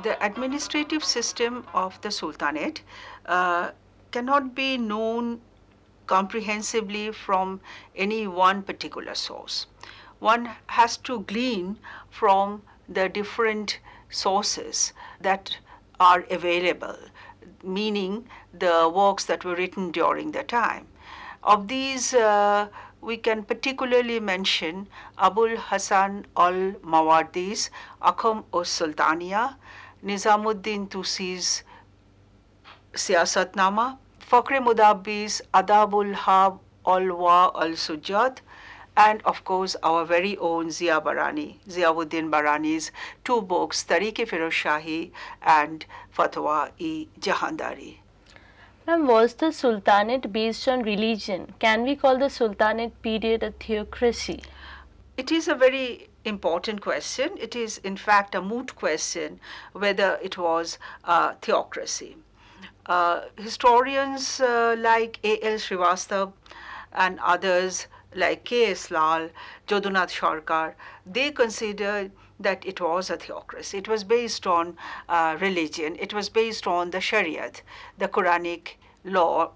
The administrative system of the Sultanate uh, cannot be known comprehensively from any one particular source. One has to glean from the different sources that are available, meaning the works that were written during the time. Of these, we can particularly mention Abul Hasan al Mawardi's Akham us Sultaniya, Nizamuddin Tusi's Siyasatnama, Fakhr Mudabbi's Adabul Hab al Wa al Sujjat, and of course our very own Ziauddin Barani's two books, Tariq-e Firoz Shahi and Fatwa-e Jahandari. Ma'am, was the Sultanate based on religion? Can we call the Sultanate period a theocracy? It is a very important question. It is, in fact, a moot question whether it was a theocracy. Historians like A.L. Srivastav and others like K.S. Lal, Jadunath Sarkar, they considered that it was a theocracy. It was based on religion. It was based on the Shariat, the Quranic law.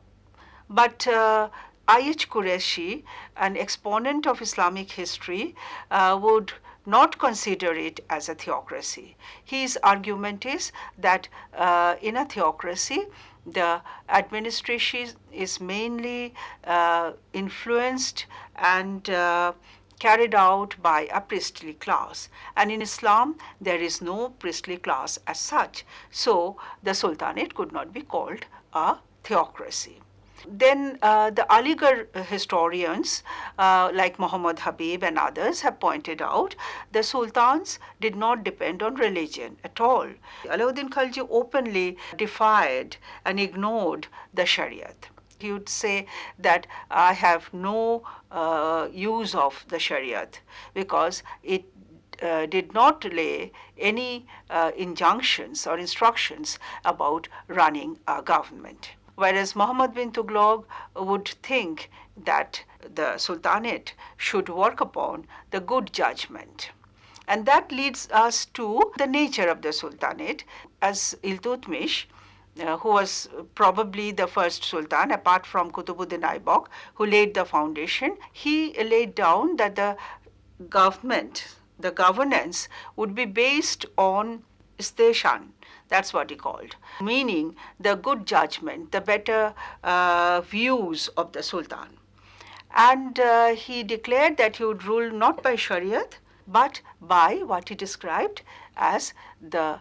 But I.H. Qureshi, an exponent of Islamic history, would not consider it as a theocracy. His argument is that in a theocracy, the administration is mainly influenced and carried out by a priestly class. And in Islam, there is no priestly class as such. So the Sultanate could not be called a theocracy. Then the Aligarh historians like Muhammad Habib and others have pointed out the sultans did not depend on religion at all. Alauddin Khalji openly defied and ignored the Shariat. He would say that I have no use of the Shariat because it did not lay any injunctions or instructions about running a government. Whereas Muhammad bin Tughlaq would think that the Sultanate should work upon the good judgment. And that leads us to the nature of the Sultanate. As Iltutmish, who was probably the first Sultan, apart from Kutubuddin Aibak, who laid the foundation, he laid down that the government, the governance, would be based on isteshan. That's what he called, meaning the good judgment, the better views of the Sultan. And he declared that he would rule not by Shariat, but by what he described as the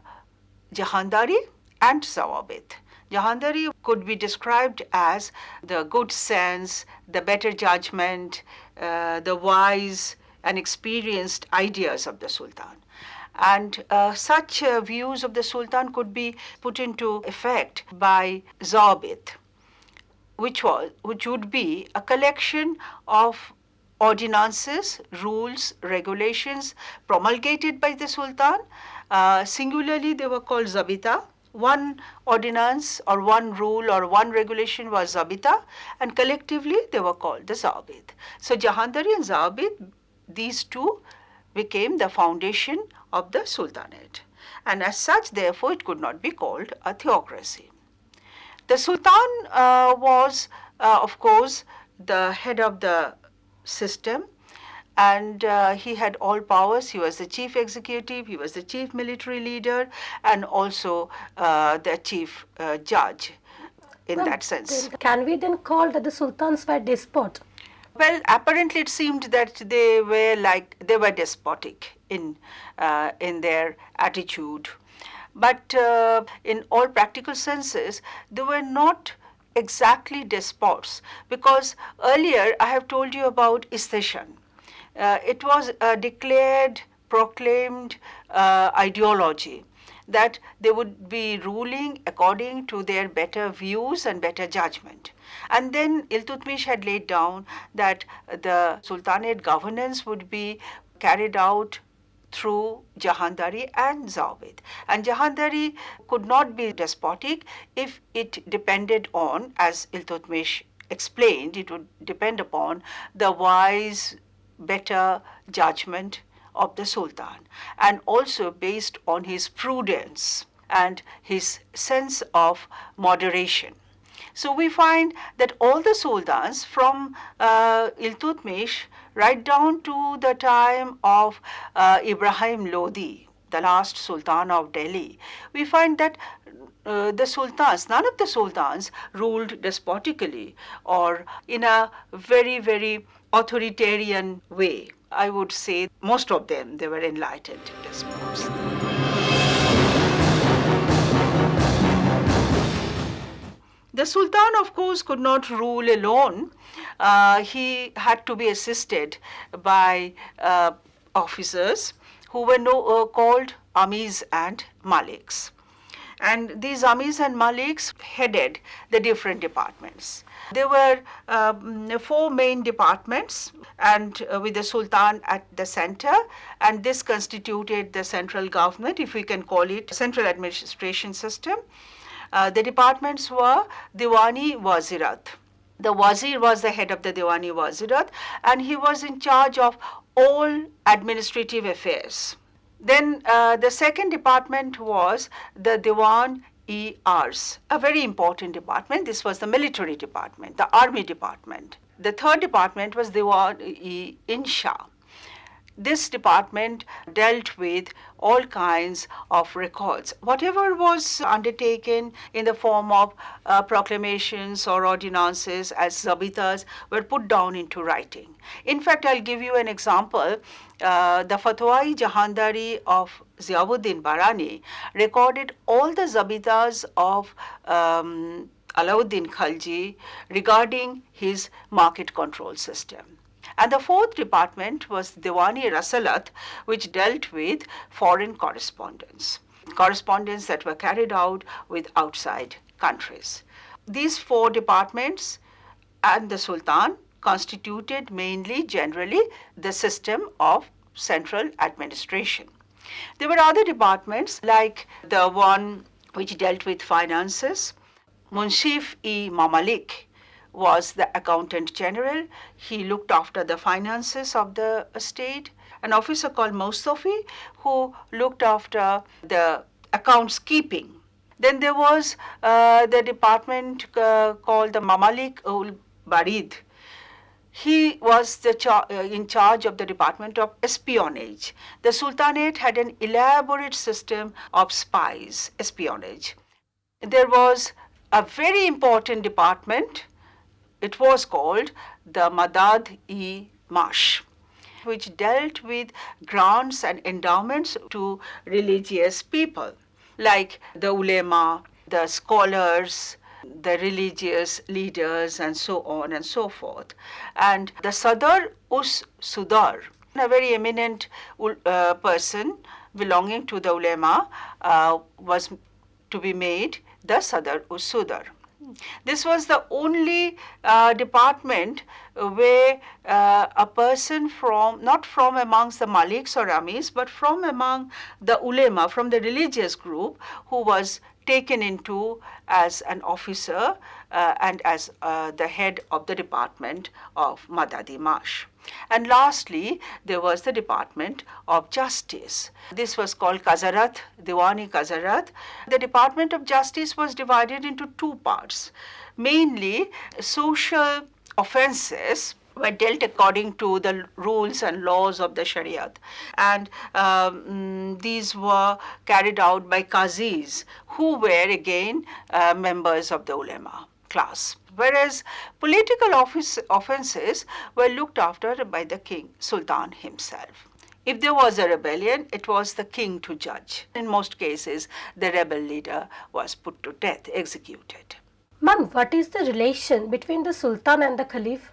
Jahandari and Zawabit. Jahandari could be described as the good sense, the better judgment, the wise and experienced ideas of the Sultan. And such views of the Sultan could be put into effect by Zawabit, which would be a collection of ordinances, rules, regulations promulgated by the Sultan. Singularly, they were called Zabita. One ordinance or one rule or one regulation was Zabita, and collectively they were called the Zawabit. So Jahandari and Zawabit, these two became the foundation of the Sultanate. And as such, therefore, it could not be called a theocracy. The Sultan was, of course, the head of the system, and he had all powers. He was the chief executive, he was the chief military leader, and also the chief judge in that sense. Can we then call that the sultans were despot? Well, apparently it seemed that they were despotic in their attitude, but in all practical senses, they were not exactly despots, because earlier I have told you about isteshan. It was a declared, proclaimed ideology that they would be ruling according to their better views and better judgment. And then Iltutmish had laid down that the Sultanate governance would be carried out through Jahandari and Zawabit. And Jahandari could not be despotic if it depended on, as Iltutmish explained, it would depend upon the wise, better judgment of the Sultan, and also based on his prudence. and his sense of moderation. So we find that all the sultans from Iltutmish right down to the time of Ibrahim Lodi, the last sultan of Delhi, we find that the sultans, none of the sultans ruled despotically or in a very, very authoritarian way. I would say most of them, they were enlightened despots. The Sultan, of course, could not rule alone. He had to be assisted by officers who were called Amis and Maliks. And these Amis and Maliks headed the different departments. There were 4 main departments, and with the Sultan at the center, and this constituted the central government, if we can call it central administration system. The departments were Diwani Wazirat. The Wazir was the head of the Diwani Wazirat, and he was in charge of all administrative affairs. Then the second department was the Diwan-e-Ars, a very important department. This was the military department, the army department. The third department was Diwan-e-Insha. This department dealt with all kinds of records. Whatever was undertaken in the form of proclamations or ordinances as zabitas were put down into writing. In fact, I'll give you an example. The Fatwa-i Jahandari of Ziauddin Barani recorded all the zabitas of Alauddin Khalji regarding his market control system. And the fourth department was Diwani Rasalat, which dealt with foreign correspondence that were carried out with outside countries. These 4 departments and the Sultan constituted mainly, generally, the system of central administration. There were other departments like the one which dealt with finances. Munshif-e-Mamalik was the accountant general. He looked after the finances of the state. An officer called Mustafi, who looked after the accounts keeping. Then there was the department called the Mamalik ul Barid. He was in charge of the department of espionage. The Sultanate had an elaborate system of spies, espionage. There was a very important department. It was called the Madad-e-Mash, which dealt with grants and endowments to religious people, like the ulema, the scholars, the religious leaders, and so on and so forth. And the Sadar-us-Sudar, a very eminent person belonging to the ulema, was to be made the Sadar-us-Sudar. This was the only department where a person not from amongst the Maliks or Amis, but from among the ulema, from the religious group, who was taken into as an officer and as the head of the department of Madad-e-Mash. And lastly, there was the Department of Justice. This was called Kazarat, Diwani Kazarat. The Department of Justice was divided into 2 parts. Mainly, social offenses were dealt according to the rules and laws of the Shariat. And these were carried out by Qazis, who were again members of the ulema class. Whereas political offenses were looked after by the king, Sultan himself. If there was a rebellion, it was the king to judge. In most cases, the rebel leader was put to death, executed. Ma'am, what is the relation between the Sultan and the Caliph?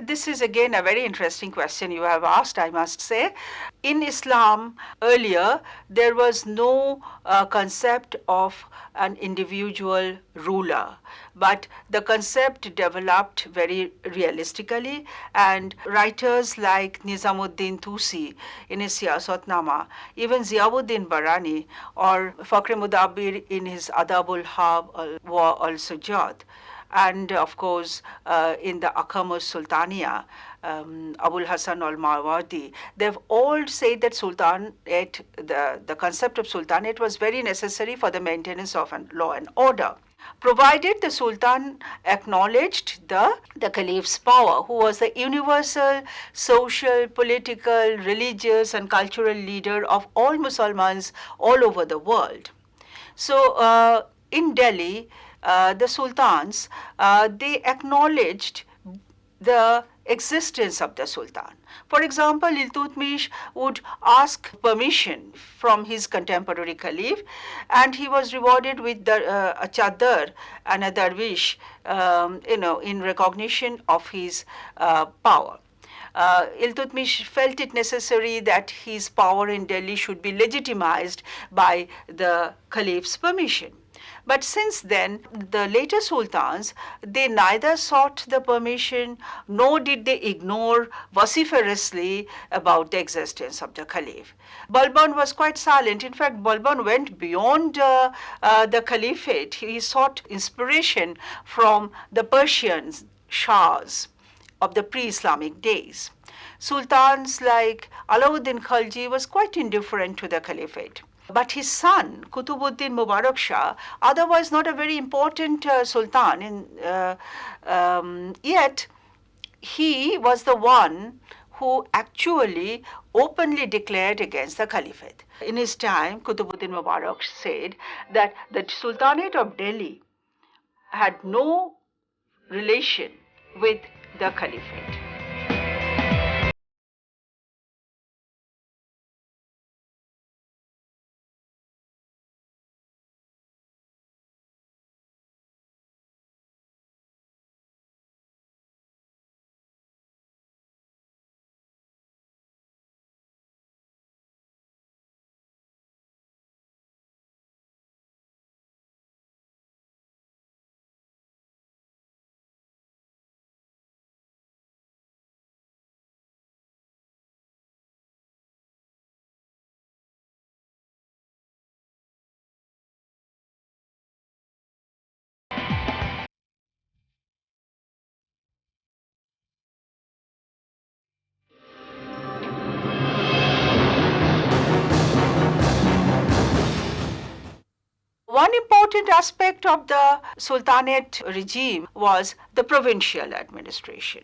This is again a very interesting question you have asked, I must say. In Islam, earlier, there was no concept of an individual ruler, but the concept developed very realistically, and writers like Nizamuddin Tusi in his Siyasatnama, even Ziauddin Barani or Fakhr Mudabbir in his Adabul Hab wa al-Sujad, and of course in the Akhamus Sultania, Abul Hasan al-Mawardi, they've all said that sultanate, the concept of sultanate was very necessary for the maintenance of law and order, provided the Sultan acknowledged the Caliph's power, who was the universal social, political, religious, and cultural leader of all Muslims all over the world. So in Delhi, the sultans, they acknowledged the existence of the sultan. For example, Iltutmish would ask permission from his contemporary caliph, and he was rewarded with a chadar and a darwish, in recognition of his power. Iltutmish felt it necessary that his power in Delhi should be legitimized by the caliph's permission. But since then, the later sultans, they neither sought the permission nor did they ignore vociferously about the existence of the caliph. Balban was quite silent. In fact, Balban went beyond the caliphate. He sought inspiration from the Persian shahs of the pre-Islamic days. Sultans like Alauddin Khalji was quite indifferent to the caliphate. But his son, Kutubuddin Mubarak Shah, otherwise not a very important sultan, yet he was the one who actually openly declared against the caliphate. In his time, Kutubuddin Mubarak said that the Sultanate of Delhi had no relation with the caliphate. One important aspect of the Sultanate regime was the provincial administration.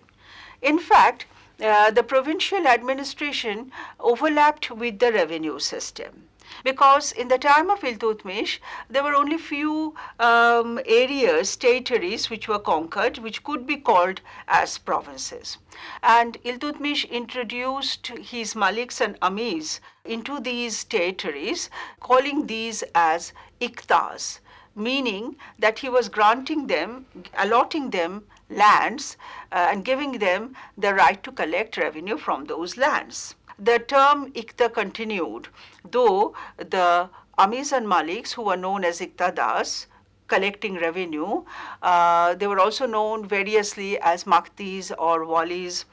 In fact, the provincial administration overlapped with the revenue system, because in the time of Iltutmish, there were only few areas, territories which were conquered, which could be called as provinces. And Iltutmish introduced his maliks and amirs into these territories, calling these as iktas, meaning that he was granting them, allotting them lands and giving them the right to collect revenue from those lands. The term ikta continued, though the amirs and maliks, who were known as iktadas, collecting revenue, they were also known variously as maktis or walis.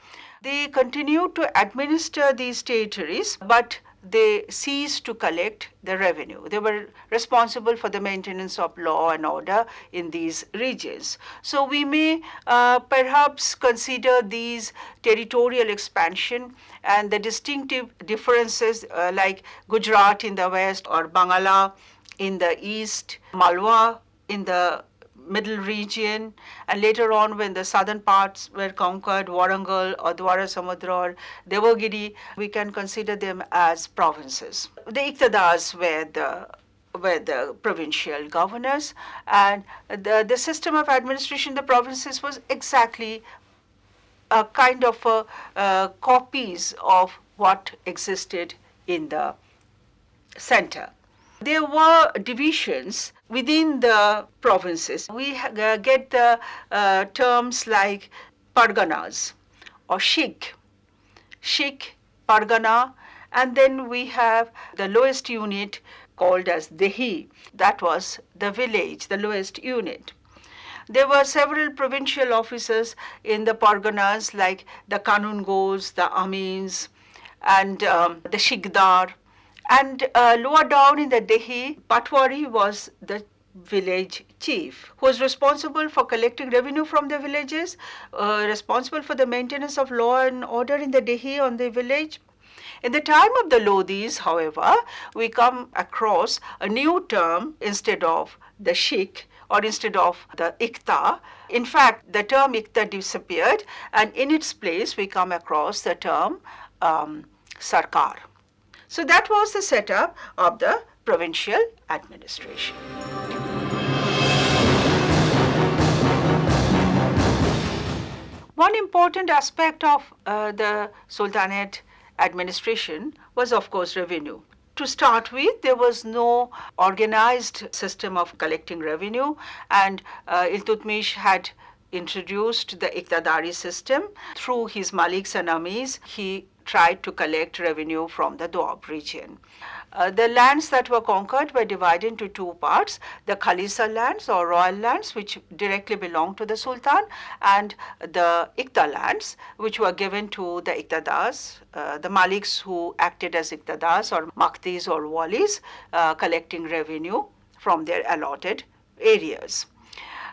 They continued to administer these territories, but they ceased to collect the revenue. They were responsible for the maintenance of law and order in these regions. So we may perhaps consider these territorial expansion and the distinctive differences like Gujarat in the west or Bangala in the east, Malwa in the middle region, and later on when the southern parts were conquered, Warangal or Dwara Samudra or Devagiri, we can consider them as provinces. The Iqtadars were the provincial governors, and the system of administration in the provinces was exactly a kind of copies of what existed in the center. There were divisions within the provinces. We get the terms like parganas or Sheikh, Pargana, and then we have the lowest unit called as Dehi. That was the village, the lowest unit. There were several provincial officers in the Parganas like the Kanungos, the Amins, and the Shikdar. And lower down in the Dehi, Patwari was the village chief who was responsible for collecting revenue from the villages, responsible for the maintenance of law and order in the Dehi on the village. In the time of the Lodhis, however, we come across a new term instead of the Sheikh or instead of the Ikta. In fact, the term Ikta disappeared, and in its place we come across the term Sarkar. So that was the setup of the provincial administration. One important aspect of the Sultanate administration was, of course, revenue. To start with, there was no organized system of collecting revenue, and Iltutmish had introduced the Iqtadari system. Through his Maliks and Amirs, he tried to collect revenue from the Doab region. The lands that were conquered were divided into two parts: the Khalisa lands or royal lands, which directly belonged to the Sultan, and the Iqta lands, which were given to the Iqtadars, the Maliks who acted as Iqtadars or Maktis or Walis, collecting revenue from their allotted areas.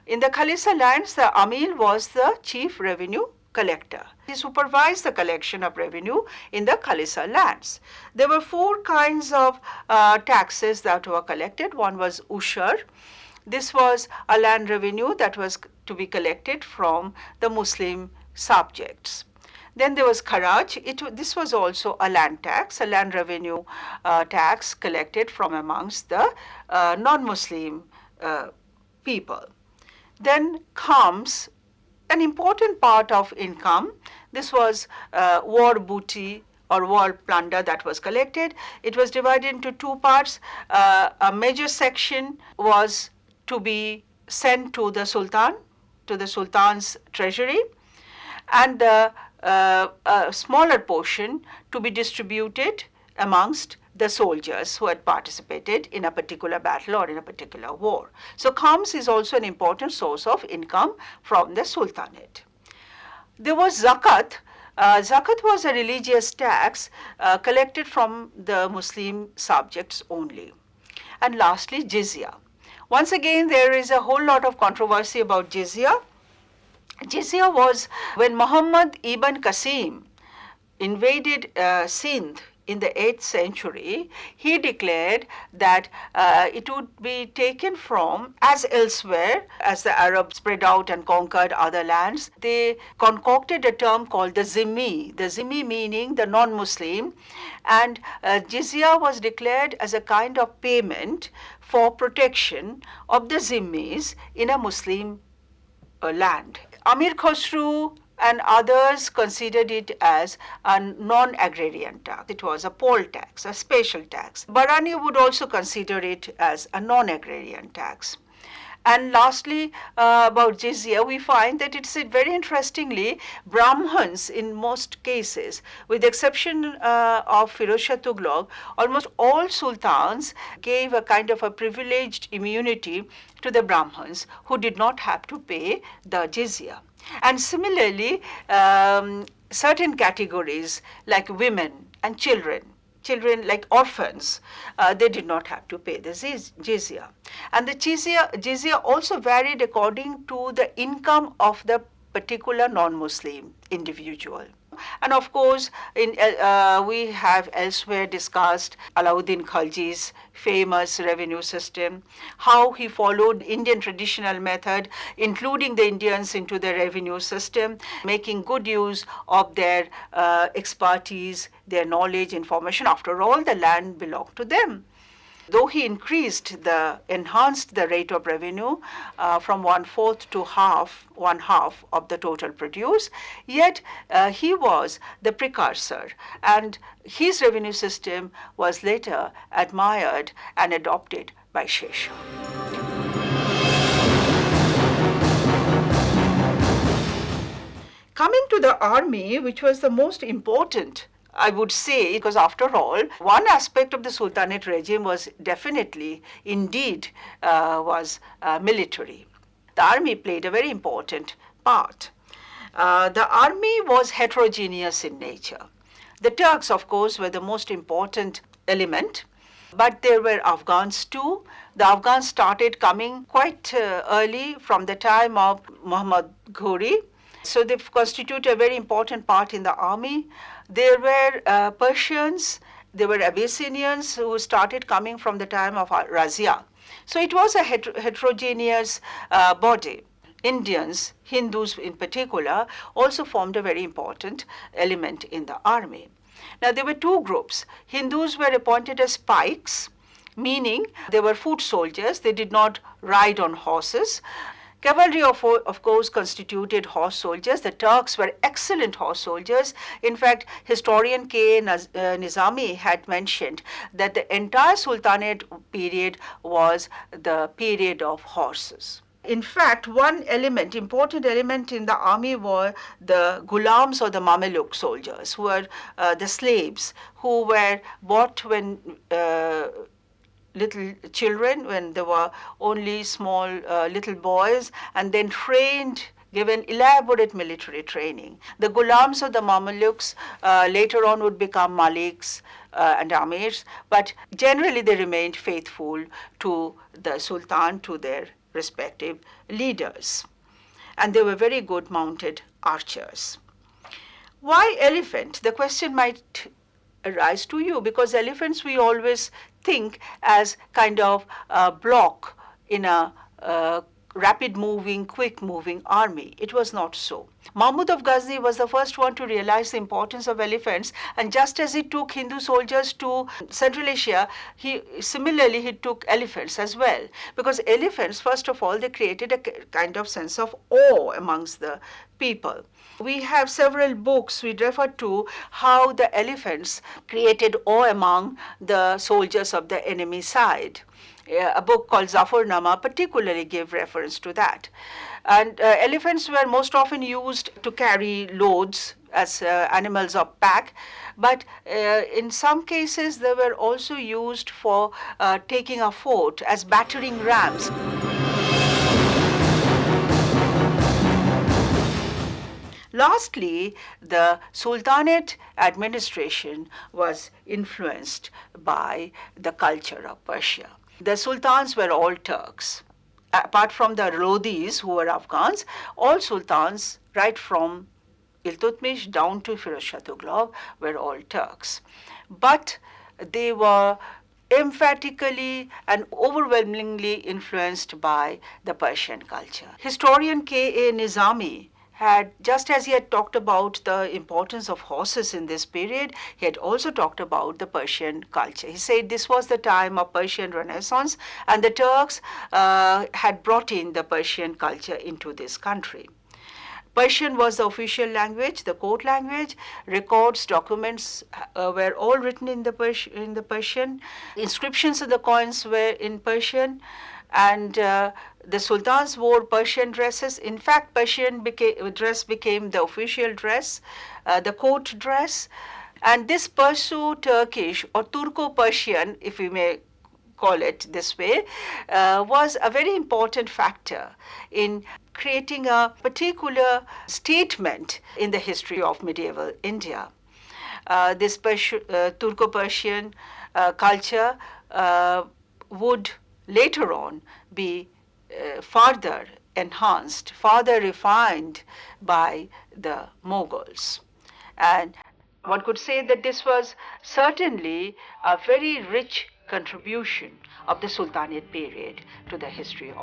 In the Khalisa lands, the Amir was the chief revenue collector. He supervised the collection of revenue in the Khalisa lands. There were four kinds of taxes that were collected. One was ushar. This was a land revenue that was to be collected from the Muslim subjects. Then there was kharaj. This was also a land tax, a land revenue tax collected from amongst the non-Muslim people. Then comes an important part of income. This was war booty or war plunder that was collected. It was divided into two parts. A major section was to be sent to the Sultan, to the Sultan's treasury, and a smaller portion to be distributed amongst the soldiers who had participated in a particular battle or in a particular war. So khams is also an important source of income from the Sultanate. There was zakat. Zakat was a religious tax collected from the Muslim subjects only. And lastly, jizya. Once again, there is a whole lot of controversy about jizya. Jizya was when Muhammad ibn Qasim invaded Sindh in the 8th century. He declared that it would be taken from, as elsewhere, as the Arabs spread out and conquered other lands, they concocted a term called the zimmi meaning the non-Muslim, and jizya was declared as a kind of payment for protection of the zimmis in a Muslim land. Amir Khosrow and others considered it as a non-agrarian tax. It was a poll tax, a special tax. Barani would also consider it as a non-agrarian tax. And lastly, about jizya, we find that it's very interestingly, Brahmins in most cases, with the exception of Firoz Shah Tughlaq, almost all sultans gave a kind of a privileged immunity to the Brahmins who did not have to pay the jizya. And similarly, certain categories like women and children like orphans, they did not have to pay the jizya. And the jizya also varied according to the income of the particular non-Muslim individual. And of course, we have elsewhere discussed Alauddin Khalji's famous revenue system, how he followed Indian traditional method, including the Indians into the revenue system, making good use of their expertise, their knowledge, information. After all, the land belonged to them. Though he enhanced the rate of revenue from 1/4 to one half of the total produce, yet he was the precursor, and his revenue system was later admired and adopted by Shesha. Coming to the army, which was the most important, I would say, because after all, one aspect of the Sultanate regime was definitely, indeed, was military. The army played a very important part. The army was heterogeneous in nature. The Turks, of course, were the most important element. But there were Afghans too. The Afghans started coming quite early from the time of Muhammad Ghori. So they constitute a very important part in the army. There were Persians, there were Abyssinians who started coming from the time of Razia. So it was a heterogeneous body. Indians, Hindus in particular, also formed a very important element in the army. Now, there were two groups. Hindus were appointed as pikes, meaning they were foot soldiers. They did not ride on horses. Cavalry, of course, constituted horse soldiers. The Turks were excellent horse soldiers. In fact, historian K. Nizami had mentioned that the entire Sultanate period was the period of horses. In fact, one element, important element in the army were the gulams or the Mameluke soldiers, who were the slaves who were bought when little children, when they were only small little boys, and then trained, given elaborate military training. The gulams or the Mamelukes later on would become maliks and amirs, but generally they remained faithful to the sultan, to their respective leaders. And they were very good mounted archers. Why elephant? The question might arise to you, because elephants we always think as kind of a block in a rapid moving, quick moving army. It was not so. Mahmud of Ghazni was the first one to realize the importance of elephants, and just as he took Hindu soldiers to Central Asia, he took elephants as well, because elephants, first of all, they created a kind of sense of awe amongst the people. We have several books we refer to how the elephants created awe among the soldiers of the enemy side. A book called Zafarnama particularly gave reference to that. And elephants were most often used to carry loads as animals of pack, but in some cases they were also used for taking a fort as battering rams. Lastly, the Sultanate administration was influenced by the culture of Persia. The sultans were all Turks. Apart from the Lodhis, who were Afghans, all sultans, right from Iltutmish down to Firoz Shah Tughlaq, were all Turks. But they were emphatically and overwhelmingly influenced by the Persian culture. Historian K. A. Nizami had, just as he had talked about the importance of horses in this period, he had also talked about the Persian culture. He said this was the time of Persian Renaissance, and the Turks had brought in the Persian culture into this country. Persian was the official language, the court language. Records, documents were all written in the Persian. Inscriptions of the coins were in Persian. And the sultans wore Persian dresses. In fact, Persian dress became the official dress, the court dress. And this Perso-Turkish or Turco-Persian, if we may call it this way, was a very important factor in creating a particular statement in the history of medieval India. This Turco-Persian culture would later on be further enhanced, further refined by the Mughals. And one could say that this was certainly a very rich contribution of the Sultanate period to the history of